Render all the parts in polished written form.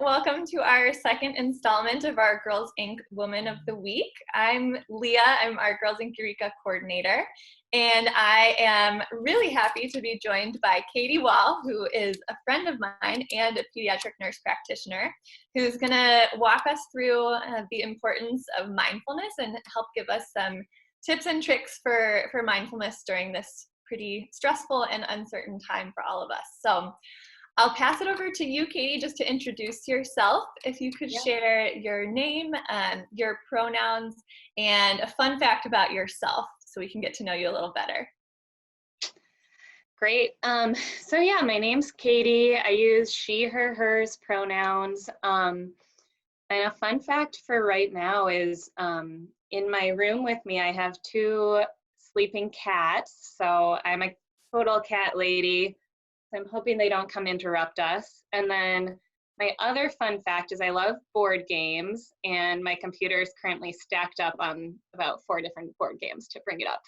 Welcome to our second installment of our Girls Inc. Woman of the Week. I'm Leah. I'm our Girls Inc. Eureka coordinator, and I am really happy to be joined by Katie Wall, who is a friend of mine and a pediatric nurse practitioner, who's going to walk us through the importance of mindfulness and help give us some tips and tricks for mindfulness during this pretty stressful and uncertain time for all of us. So I'll pass it over to you, Katie, just to introduce yourself. If you could share your name, your pronouns, and a fun fact about yourself so we can get to know you a little better. Great. So my name's Katie. I use she, her, hers pronouns. And a fun fact for right now is in my room with me, I have two sleeping cats. So I'm a total cat lady. I'm hoping they don't come interrupt us. And then my other fun fact is I love board games, and my computer is currently stacked up on about 4 different board games to bring it up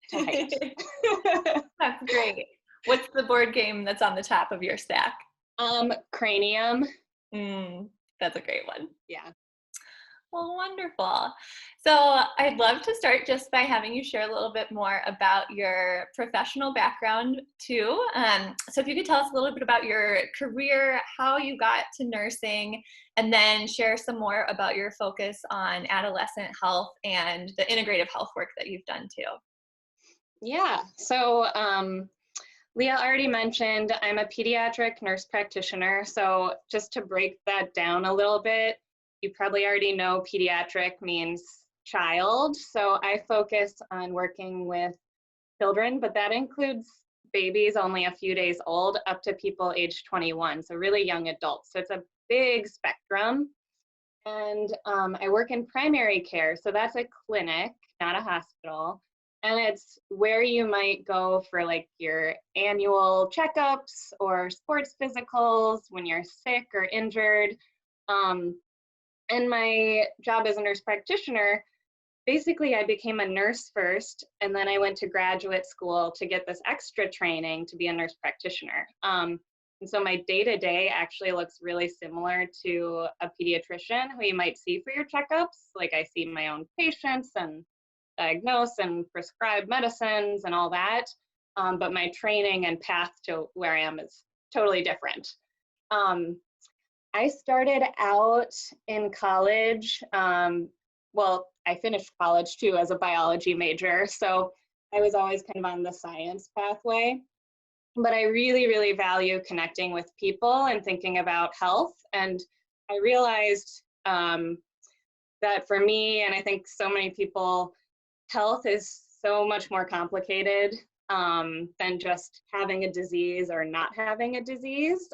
to height. That's great. What's the board game that's on the top of your stack? Cranium. That's a great one. Yeah. Well, wonderful. So I'd love to start just by having you share a little bit more about your professional background too. So if you could tell us a little bit about your career, how you got to nursing, and then share some more about your focus on adolescent health and the integrative health work that you've done too. Yeah, so Leah already mentioned I'm a pediatric nurse practitioner. So just to break that down a little bit, you probably already know pediatric means child. So I focus on working with children, but that includes babies only a few days old up to people age 21, so really young adults. So it's a big spectrum. And I work in primary care, so that's a clinic, not a hospital. And it's where you might go for like your annual checkups or sports physicals when you're sick or injured. And my job as a nurse practitioner, basically I became a nurse first, and then I went to graduate school to get this extra training to be a nurse practitioner. And so my day-to-day actually looks really similar to a pediatrician who you might see for your checkups. Like I see my own patients and diagnose and prescribe medicines and all that. But my training and path to where I am is totally different. I started out in college, I finished college too as a biology major, so I was always kind of on the science pathway, but I really, really value connecting with people and thinking about health, and I realized that for me, and I think so many people, health is so much more complicated than just having a disease or not having a disease.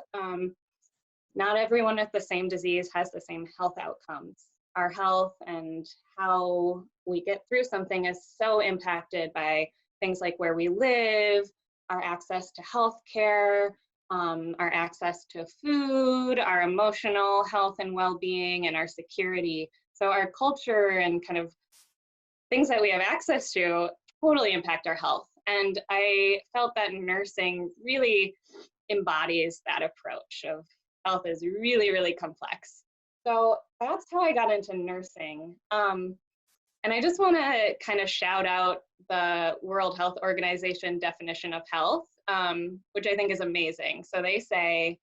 Not everyone with the same disease has the same health outcomes. Our health and how we get through something is so impacted by things like where we live, our access to health care, our access to food, our emotional health and well-being, and our security. So our culture and kind of things that we have access to totally impact our health. And I felt that nursing really embodies that approach of health is really, really complex. So that's how I got into nursing. And I just want to kind of shout out the World Health Organization definition of health, which I think is amazing. So they say,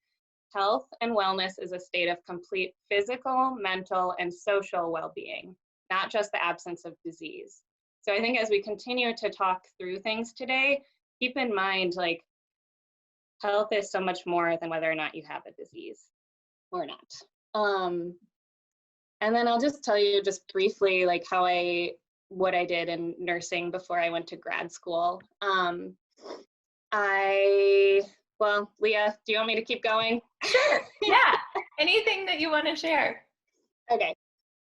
health and wellness is a state of complete physical, mental, and social well-being, not just the absence of disease. So I think as we continue to talk through things today, keep in mind, like, health is so much more than whether or not you have a disease or not. And then I'll just tell you just briefly like what I did in nursing before I went to grad school. Leah, do you want me to keep going? Sure, yeah, anything that you want to share. Okay,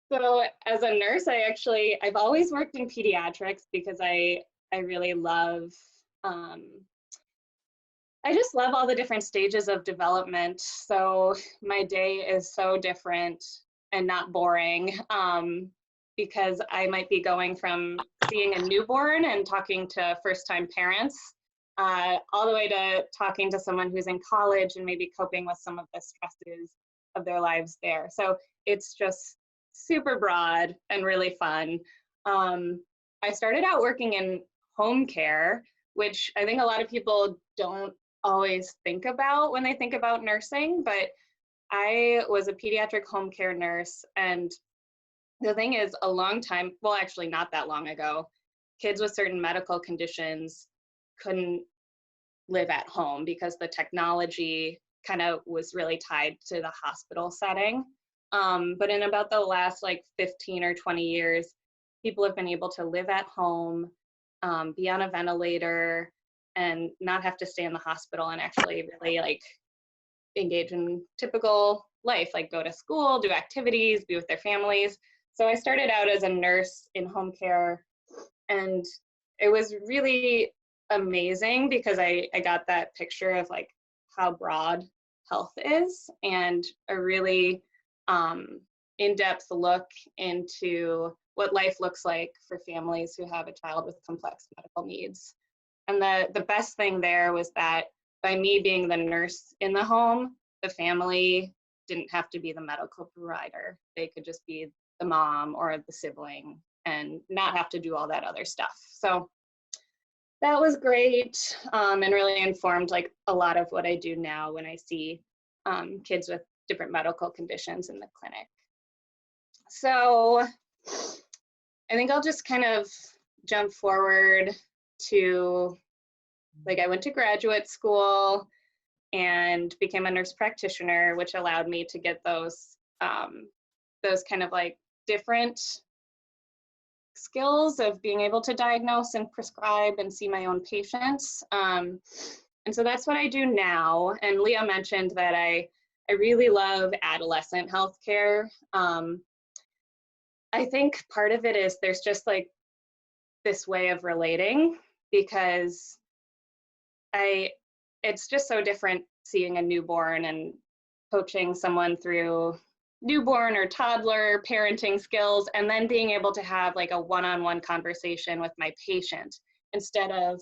so as a nurse, I've always worked in pediatrics because I really love, I just love all the different stages of development. So my day is so different and not boring because I might be going from seeing a newborn and talking to first-time parents all the way to talking to someone who's in college and maybe coping with some of the stresses of their lives there. So it's just super broad and really fun. I started out working in home care, which I think a lot of people don't always think about when they think about nursing, but I was a pediatric home care nurse. And the thing is, a long time, well, actually not that long ago, kids with certain medical conditions couldn't live at home because the technology kind of was really tied to the hospital setting. But in about the last like 15 or 20 years, people have been able to live at home, be on a ventilator, and not have to stay in the hospital and actually really like engage in typical life, like go to school, do activities, be with their families. So I started out as a nurse in home care, and it was really amazing because I got that picture of like how broad health is, and a really in-depth look into what life looks like for families who have a child with complex medical needs. And the best thing there was that by me being the nurse in the home, the family didn't have to be the medical provider. They could just be the mom or the sibling and not have to do all that other stuff. So that was great, and really informed like a lot of what I do now when I see kids with different medical conditions in the clinic. So I think I'll just kind of jump forward to, like, I went to graduate school and became a nurse practitioner, which allowed me to get those kind of like different skills of being able to diagnose and prescribe and see my own patients. And so that's what I do now. And Leah mentioned that I really love adolescent healthcare. I think part of it is there's just like this way of relating, because it's just so different seeing a newborn and coaching someone through newborn or toddler parenting skills, and then being able to have like a one-on-one conversation with my patient instead of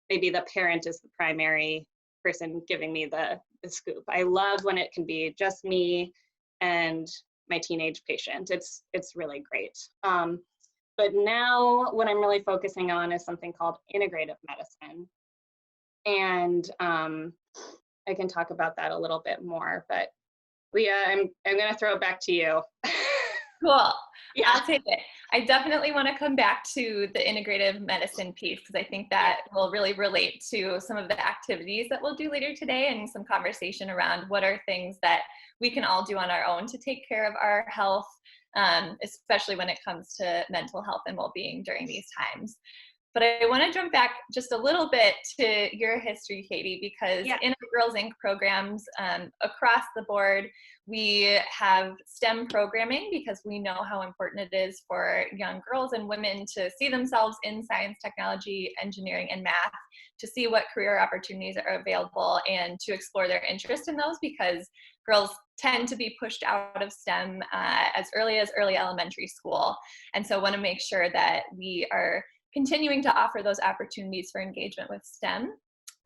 maybe the parent is the primary person giving me the scoop. I love when it can be just me and my teenage patient. It's really great. But now what I'm really focusing on is something called integrative medicine. And I can talk about that a little bit more, but Leah, I'm gonna throw it back to you. Cool. Yeah. I'll take it. I definitely want to come back to the integrative medicine piece, because I think that will really relate to some of the activities that we'll do later today, and some conversation around what are things that we can all do on our own to take care of our health, especially when it comes to mental health and well-being during these times. But I want to jump back just a little bit to your history, Katie, because in our Girls Inc. programs across the board, we have STEM programming because we know how important it is for young girls and women to see themselves in science, technology, engineering, and math, to see what career opportunities are available and to explore their interest in those, because girls tend to be pushed out of STEM as early elementary school. And so I want to make sure that we are continuing to offer those opportunities for engagement with STEM.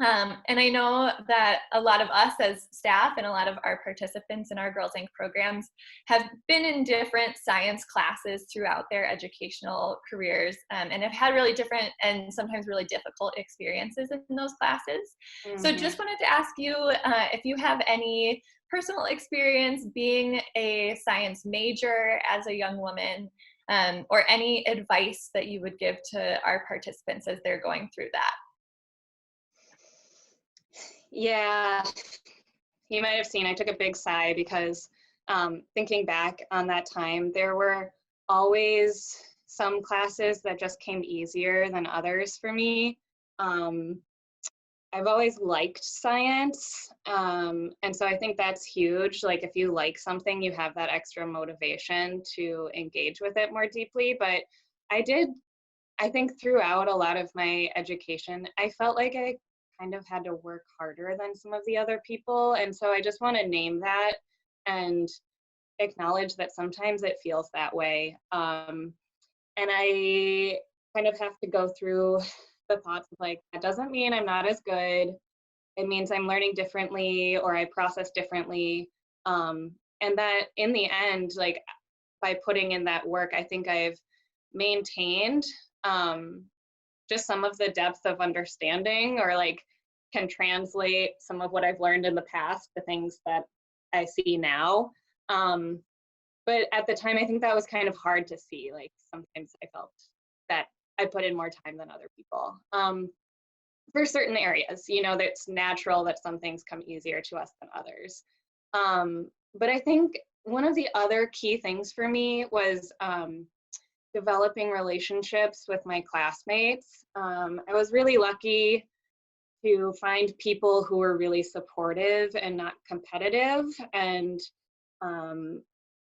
And I know that a lot of us as staff and a lot of our participants in our Girls Inc. programs have been in different science classes throughout their educational careers, and have had really different and sometimes really difficult experiences in those classes. Mm-hmm. So just wanted to ask you if you have any personal experience being a science major as a young woman, or any advice that you would give to our participants as they're going through that. Yeah, you might have seen I took a big sigh, because thinking back on that time, there were always some classes that just came easier than others for me. I've always liked science, and so I think that's huge. Like, if you like something, you have that extra motivation to engage with it more deeply. But I think throughout a lot of my education, I felt like I kind of had to work harder than some of the other people. And so I just want to name that and acknowledge that sometimes it feels that way. And I kind of have to go through the thoughts of like, that doesn't mean I'm not as good. It means I'm learning differently, or I process differently. And And that in the end, like by putting in that work, I think I've maintained just some of the depth of understanding, or like can translate some of what I've learned in the past to things that I see now. But at the time, I think that was kind of hard to see. Like sometimes I felt that I put in more time than other people. For certain areas, you know, that's natural that some things come easier to us than others. But I think one of the other key things for me was developing relationships with my classmates. I was really lucky to find people who were really supportive and not competitive, and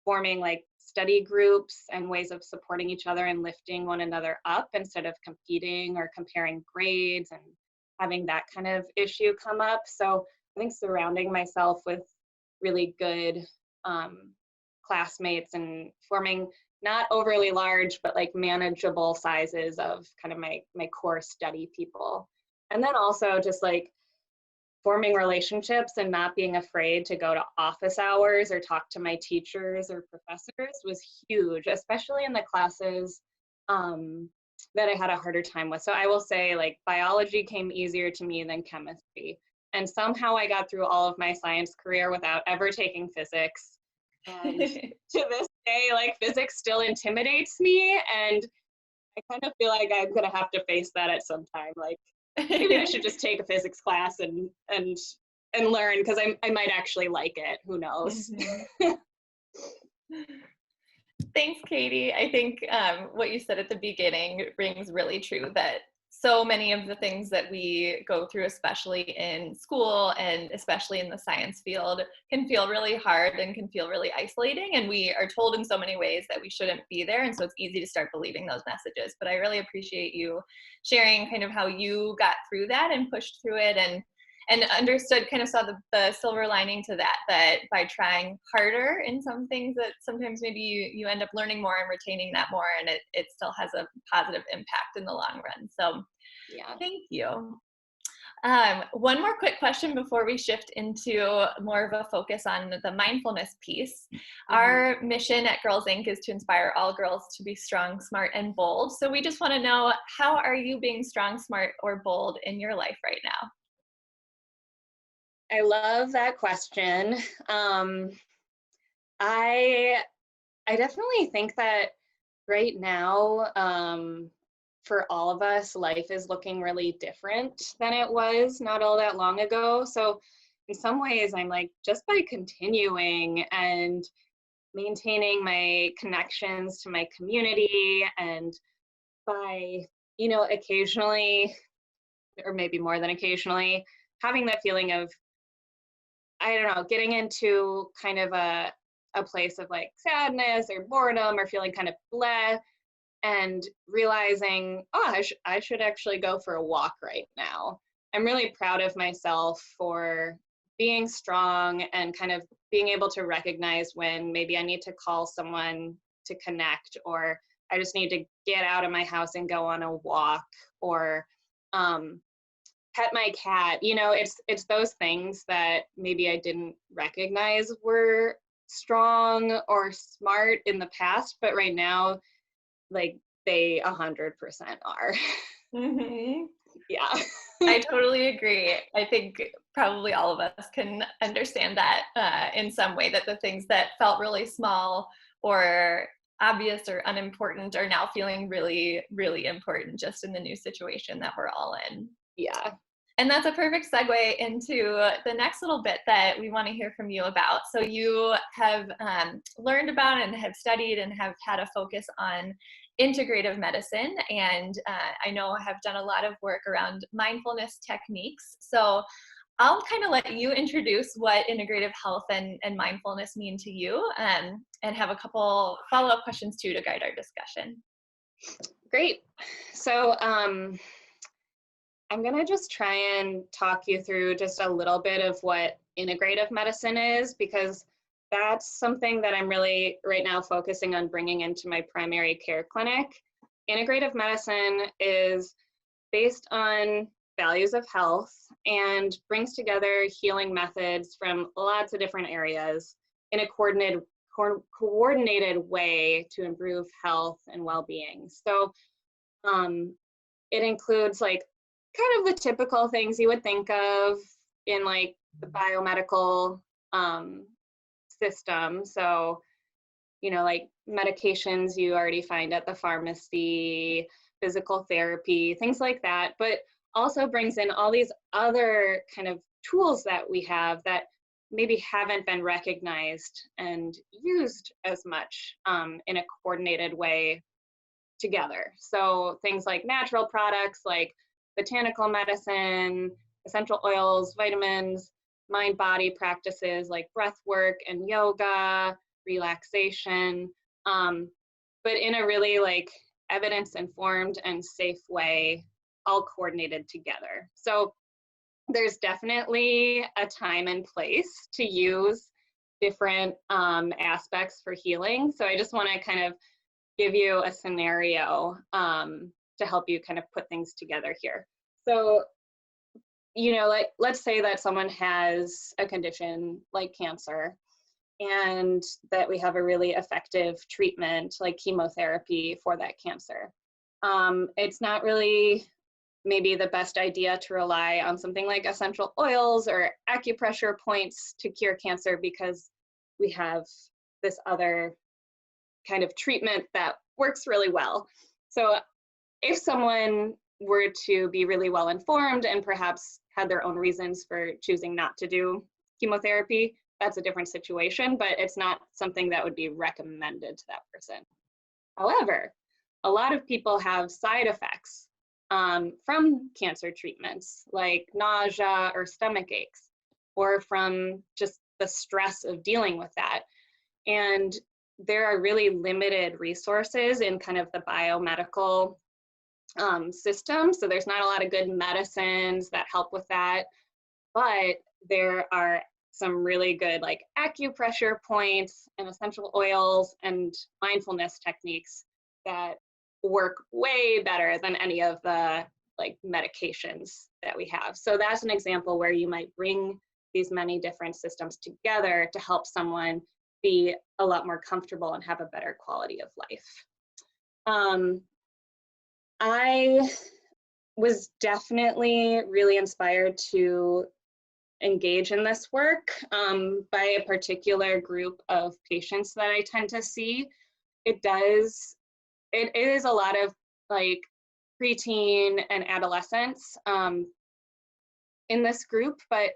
forming like study groups and ways of supporting each other and lifting one another up instead of competing or comparing grades and having that kind of issue come up. So I think surrounding myself with really good classmates and forming not overly large, but like manageable sizes of kind of my core study people. And then also just like forming relationships and not being afraid to go to office hours or talk to my teachers or professors was huge, especially in the classes that I had a harder time with. So I will say like biology came easier to me than chemistry. And somehow I got through all of my science career without ever taking physics. And to this day, like physics still intimidates me. And I kind of feel like I'm gonna have to face that at some time. Like maybe I should just take a physics class and learn, because I might actually like it. Who knows? Mm-hmm. Thanks, Katie. I think what you said at the beginning rings really true, that so many of the things that we go through, especially in school and especially in the science field, can feel really hard and can feel really isolating. And we are told in so many ways that we shouldn't be there. And so it's easy to start believing those messages. But I really appreciate you sharing kind of how you got through that and pushed through it, and understood, kind of saw the silver lining to that, that by trying harder in some things, that sometimes maybe you end up learning more and retaining that more, and it still has a positive impact in the long run. So Yeah. thank you. One more quick question before we shift into more of a focus on the mindfulness piece. Mm-hmm. Our mission at Girls Inc. is to inspire all girls to be strong, smart, and bold. So we just want to know, how are you being strong, smart, or bold in your life right now? I love that question. I definitely think that right now, for all of us, life is looking really different than it was not all that long ago. So in some ways, I'm like, just by continuing and maintaining my connections to my community, and by, you know, occasionally, or maybe more than occasionally, having that feeling of, I don't know, getting into kind of a place of like sadness or boredom or feeling kind of bleh, and realizing, oh, I should actually go for a walk right now. I'm really proud of myself for being strong and kind of being able to recognize when maybe I need to call someone to connect, or I just need to get out of my house and go on a walk, or pet my cat. You know, it's those things that maybe I didn't recognize were strong or smart in the past, but right now, like, they 100% are. Mm-hmm. Yeah. I totally agree. I think probably all of us can understand that in some way, that the things that felt really small or obvious or unimportant are now feeling really, really important, just in the new situation that we're all in. Yeah. And that's a perfect segue into the next little bit that we want to hear from you about. So you have learned about and have studied and have had a focus on integrative medicine, and I know have done a lot of work around mindfulness techniques. So I'll kind of let you introduce what integrative health and mindfulness mean to you, and have a couple follow-up questions too to guide our discussion. Great. So I'm going to just try and talk you through just a little bit of what integrative medicine is, because that's something that I'm really right now focusing on bringing into my primary care clinic. Integrative medicine is based on values of health and brings together healing methods from lots of different areas, in a coordinated way to improve health and well-being. So it includes like kind of the typical things you would think of in like the biomedical system. So, you know, like medications you already find at the pharmacy, physical therapy, things like that, but also brings in all these other kind of tools that we have that maybe haven't been recognized and used as much in a coordinated way together. So things like natural products like botanical medicine, essential oils, vitamins, mind-body practices like breath work and yoga, relaxation, but in a really like evidence-informed and safe way, all coordinated together. So there's definitely a time and place to use different aspects for healing. So I just want to kind of give you a scenario to help you kind of put things together here. So, you know, like let's say that someone has a condition like cancer and that we have a really effective treatment like chemotherapy for that cancer. It's not really maybe the best idea to rely on something like essential oils or acupressure points to cure cancer because we have this other kind of treatment that works really well. So if someone were to be really well informed and perhaps had their own reasons for choosing not to do chemotherapy, that's a different situation, but it's not something that would be recommended to that person. However, a lot of people have side effects from cancer treatments like nausea or stomach aches, or from just the stress of dealing with that. And there are really limited resources in kind of the biomedical system. So there's not a lot of good medicines that help with that, but there are some really good like acupressure points and essential oils and mindfulness techniques that work way better than any of the like medications that we have. So that's an example where you might bring these many different systems together to help someone be a lot more comfortable and have a better quality of life. I was definitely really inspired to engage in this work by a particular group of patients that I tend to see. It is a lot of like preteen and adolescents in this group, but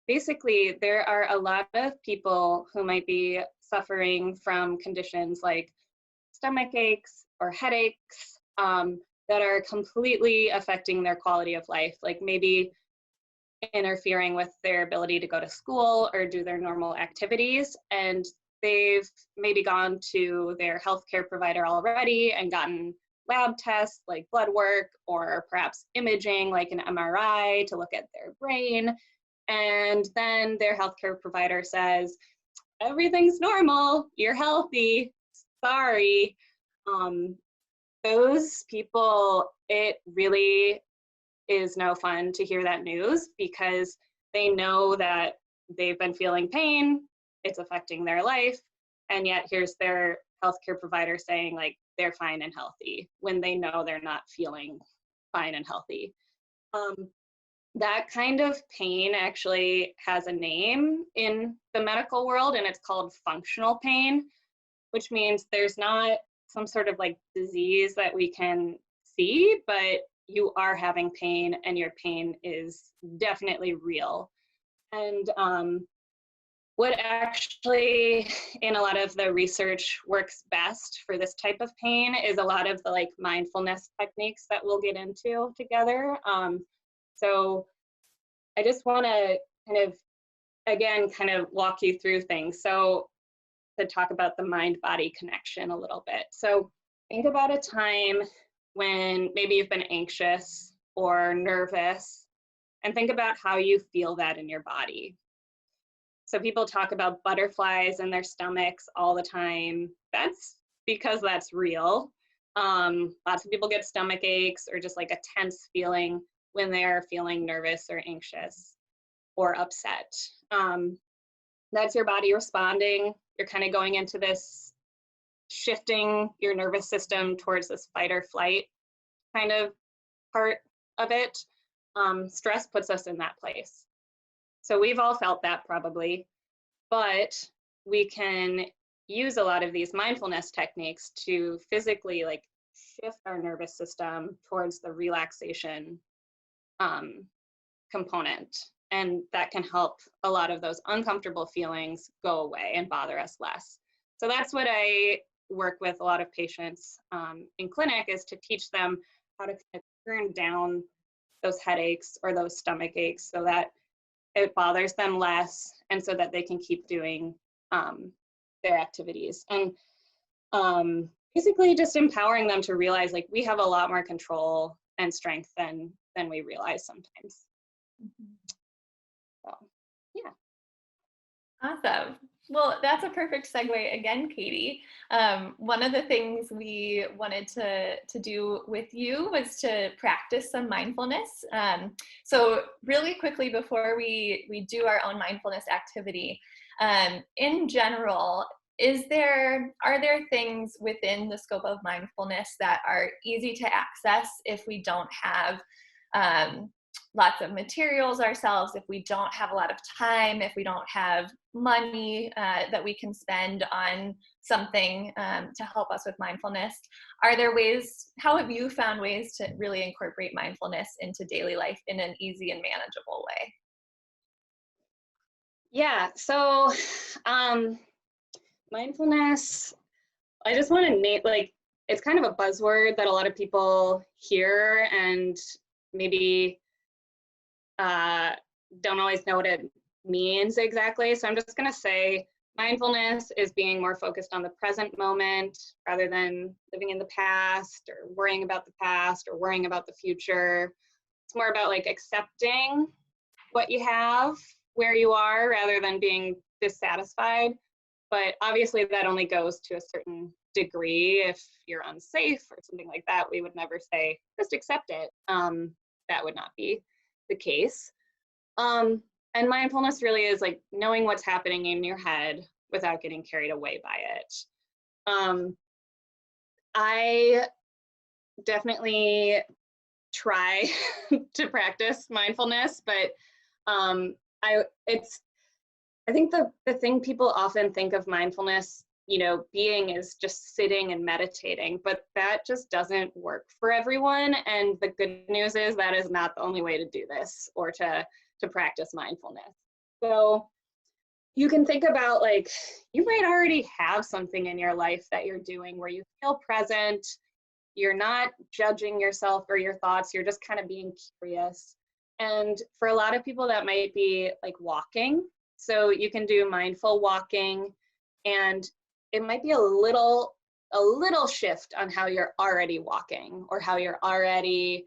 basically there are a lot of people who might be suffering from conditions like stomach aches or headaches that are completely affecting their quality of life, like maybe interfering with their ability to go to school or do their normal activities. And they've maybe gone to their healthcare provider already and gotten lab tests like blood work or perhaps imaging like an MRI to look at their brain. And then their healthcare provider says, everything's normal, you're healthy, sorry. Those people, it really is no fun to hear that news because they know that they've been feeling pain, it's affecting their life, and yet here's their healthcare provider saying like they're fine and healthy when they know they're not feeling fine and healthy. That kind of pain actually has a name in the medical world, and it's called functional pain, which means there's not some sort of like disease that we can see, but you are having pain and your pain is definitely real. And what actually in a lot of the research works best for this type of pain is a lot of the like mindfulness techniques that we'll get into together. So I just want to kind of, again, kind of walk you through things. So to talk about the mind-body connection a little bit. So think about a time when maybe you've been anxious or nervous, and think about how you feel that in your body. So people talk about butterflies in their stomachs all the time. That's because that's real. Lots of people get stomach aches or just like a tense feeling when they're feeling nervous or anxious or upset. That's your body responding. You're kind of going into this shifting your nervous system towards this fight or flight kind of part of it. Stress puts us in that place. So we've all felt that probably, but we can use a lot of these mindfulness techniques to physically like shift our nervous system towards the relaxation component. And that can help a lot of those uncomfortable feelings go away and bother us less. So that's what I work with a lot of patients in clinic, is to teach them how to kind of turn down those headaches or those stomach aches so that it bothers them less, and so that they can keep doing their activities. And basically just empowering them to realize like we have a lot more control and strength than we realize sometimes. Mm-hmm. So, yeah. Awesome. Well, that's a perfect segue again, Katie. One of the things we wanted to do with you was to practice some mindfulness. So really quickly before we do our own mindfulness activity, in general, are there things within the scope of mindfulness that are easy to access if we don't have lots of materials ourselves, if we don't have a lot of time, if we don't have money that we can spend on something to help us with mindfulness? Are there ways, how have you found ways to really incorporate mindfulness into daily life in an easy and manageable way? Yeah, so mindfulness, I just want to name, like, it's kind of a buzzword that a lot of people hear and maybe don't always know what it means exactly. So I'm just going to say mindfulness is being more focused on the present moment rather than living in the past or worrying about the past or worrying about the future. It's more about like accepting what you have, where you are, rather than being dissatisfied. But obviously that only goes to a certain degree. If you're unsafe or something like that, we would never say, just accept it. That would not be the case. And mindfulness really is like knowing what's happening in your head without getting carried away by it. I definitely try to practice mindfulness, but I think the thing people often think of mindfulness, being is just sitting and meditating, but that just doesn't work for everyone. And the good news is that is not the only way to do this or to practice mindfulness. So you can think about, like, you might already have something in your life that you're doing where you feel present, you're not judging yourself or your thoughts, you're just kind of being curious. And for a lot of people that might be like walking. So you can do mindful walking, and it might be a little shift on how you're already walking or how you're already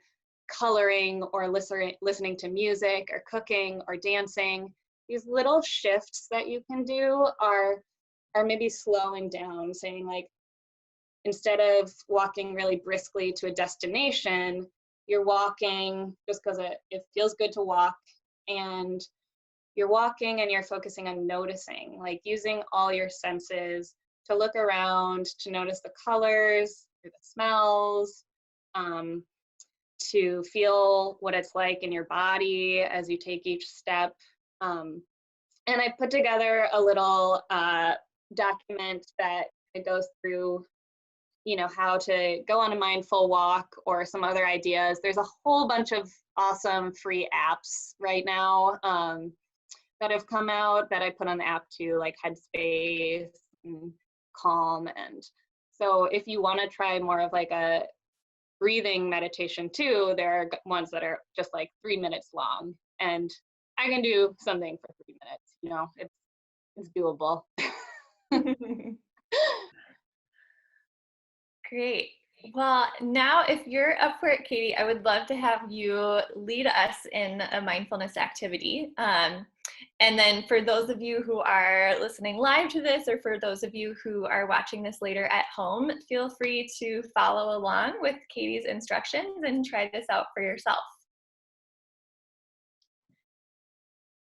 coloring or listening to music or cooking or dancing. These little shifts that you can do are maybe slowing down, saying like, instead of walking really briskly to a destination, you're walking just because it feels good to walk, and you're walking and you're focusing on noticing, like using all your senses to look around, to notice the colors, the smells, to feel what it's like in your body as you take each step. And I put together a little document that it goes through, how to go on a mindful walk or some other ideas. There's a whole bunch of awesome free apps right now that have come out that I put on the app too, like Headspace and Calm. And so if you want to try more of like a breathing meditation too, there are ones that are just like 3 minutes long, and I can do something for 3 minutes. It's doable. Great. Well, now if you're up for it, Katie, I would love to have you lead us in a mindfulness activity. And then for those of you who are listening live to this, or for those of you who are watching this later at home, feel free to follow along with Katie's instructions and try this out for yourself.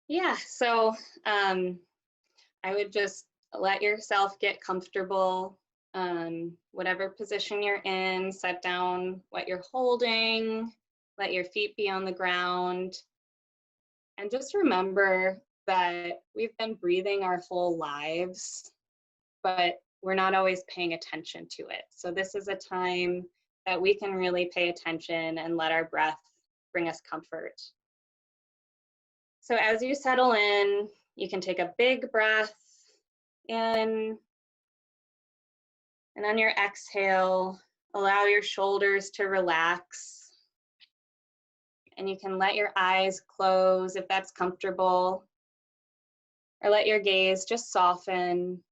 Yeah, so I would just let yourself get comfortable, whatever position you're in, set down what you're holding, let your feet be on the ground. And just remember that we've been breathing our whole lives, but we're not always paying attention to it. So this is a time that we can really pay attention and let our breath bring us comfort. So as you settle in, you can take a big breath in, and on your exhale, allow your shoulders to relax. And you can let your eyes close if that's comfortable, or let your gaze just soften.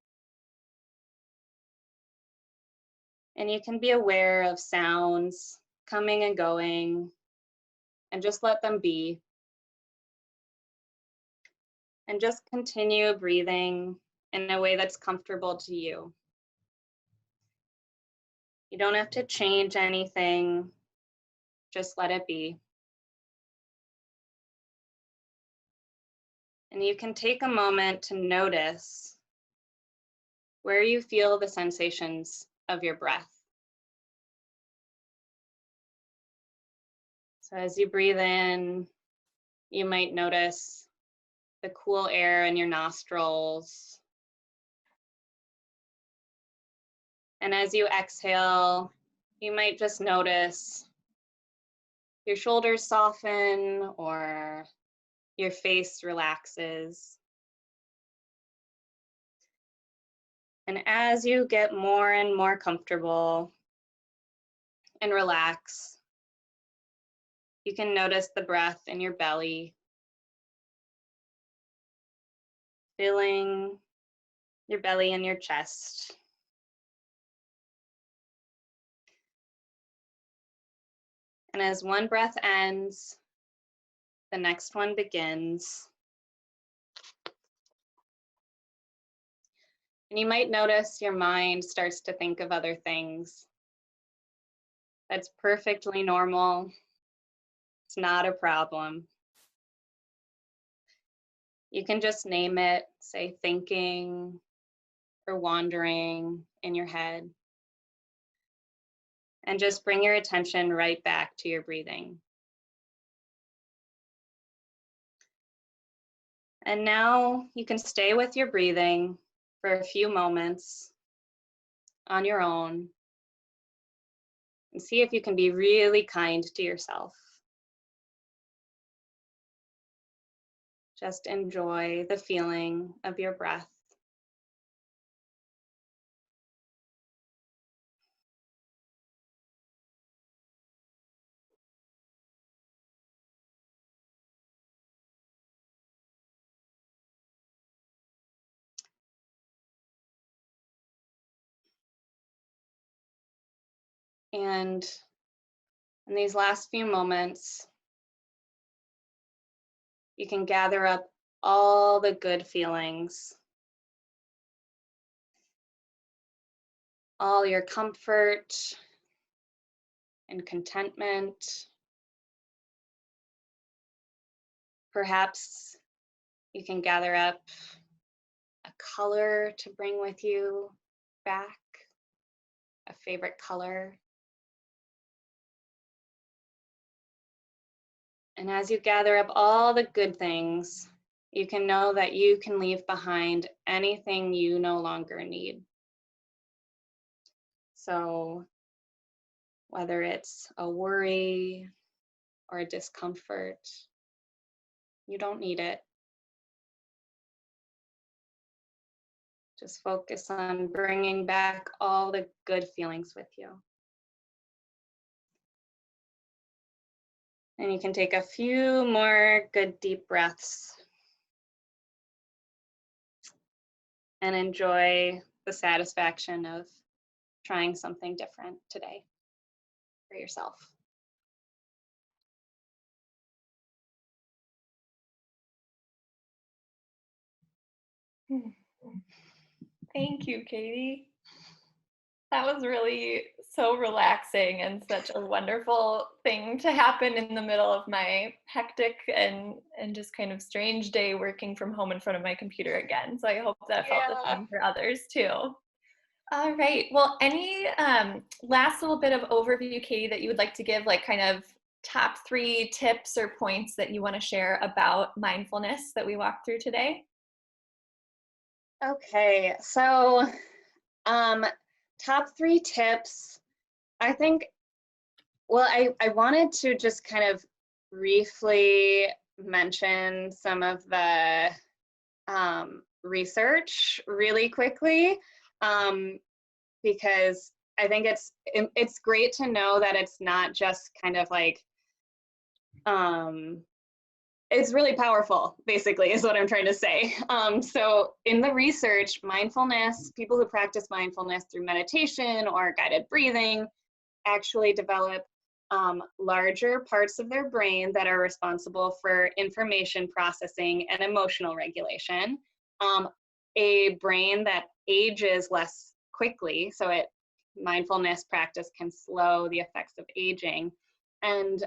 And you can be aware of sounds coming and going, and just let them be. And just continue breathing in a way that's comfortable to you. You don't have to change anything, just let it be. And you can take a moment to notice where you feel the sensations of your breath. So as you breathe in, you might notice the cool air in your nostrils. And as you exhale, you might just notice your shoulders soften or your face relaxes. And as you get more and more comfortable and relax, you can notice the breath in your belly, filling your belly and your chest. And as one breath ends, the next one begins. And you might notice your mind starts to think of other things. That's perfectly normal. It's not a problem. You can just name it, say thinking or wandering in your head. And just bring your attention right back to your breathing. And now you can stay with your breathing for a few moments on your own and see if you can be really kind to yourself. Just enjoy the feeling of your breath. And in these last few moments, you can gather up all the good feelings, all your comfort and contentment. Perhaps you can gather up a color to bring with you back, a favorite color. And as you gather up all the good things, you can know that you can leave behind anything you no longer need. So whether it's a worry or a discomfort, you don't need it. Just focus on bringing back all the good feelings with you. And you can take a few more good deep breaths and enjoy the satisfaction of trying something different today for yourself. Thank you, Katie. That was really so relaxing and such a wonderful thing to happen in the middle of my hectic and just kind of strange day working from home in front of my computer again. So I hope that felt the Yeah. same for others too. All right. Well, any last little bit of overview, Katie, that you would like to give, like kind of top 3 tips or points that you want to share about mindfulness that we walked through today? Okay, so um, top 3 tips. I think, well, I wanted to just kind of briefly mention some of the research really quickly, um, because I think it's great to know that it's not just kind of like um, it's really powerful, basically, is what I'm trying to say. So in the research, mindfulness, people who practice mindfulness through meditation or guided breathing actually develop larger parts of their brain that are responsible for information processing and emotional regulation. Um, a brain that ages less quickly, so mindfulness practice can slow the effects of aging, and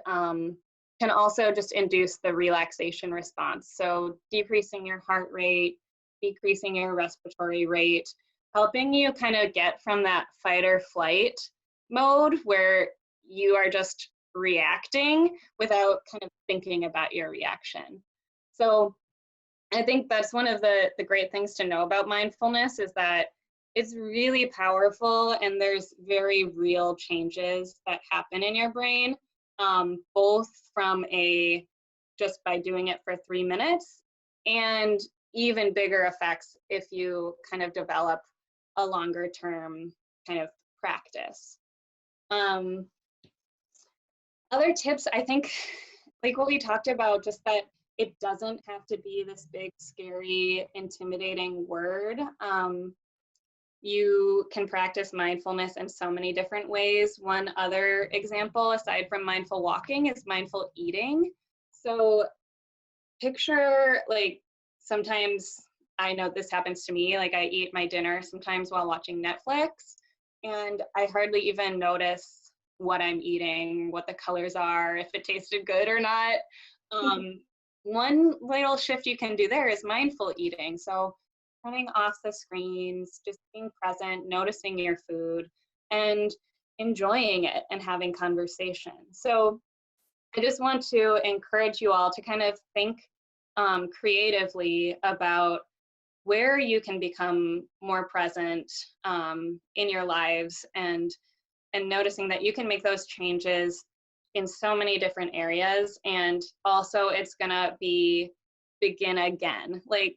can also just induce the relaxation response. So decreasing your heart rate, decreasing your respiratory rate, helping you kind of get from that fight or flight mode where you are just reacting without kind of thinking about your reaction. So I think that's one of the great things to know about mindfulness is that it's really powerful and there's very real changes that happen in your brain, both from just by doing it for 3 minutes and even bigger effects if you kind of develop a longer term kind of practice. Um, Other tips, I think, like what we talked about, just that it doesn't have to be this big, scary, intimidating word. You can practice mindfulness in so many different ways. One other example, aside from mindful walking, is mindful eating. So picture, like, sometimes I know this happens to me, like I eat my dinner sometimes while watching Netflix, and I hardly even notice what I'm eating, what the colors are, if it tasted good or not. One little shift you can do there is mindful eating. So turning off the screens, just being present, noticing your food, and enjoying it and having conversation. So I just want to encourage you all to kind of think creatively about where you can become more present in your lives, and noticing that you can make those changes in so many different areas. And also it's gonna be begin again. Like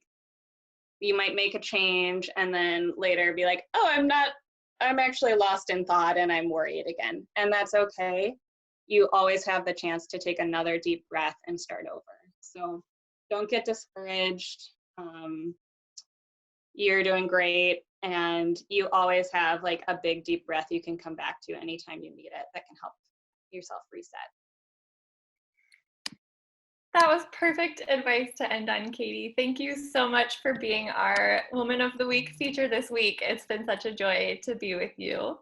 you might make a change and then later be like, oh, I'm actually lost in thought and I'm worried again. And that's okay. You always have the chance to take another deep breath and start over. So don't get discouraged. You're doing great. And you always have like a big deep breath you can come back to anytime you need it that can help yourself reset. That was perfect advice to end on, Katie. Thank you so much for being our Woman of the Week feature this week. It's been such a joy to be with you.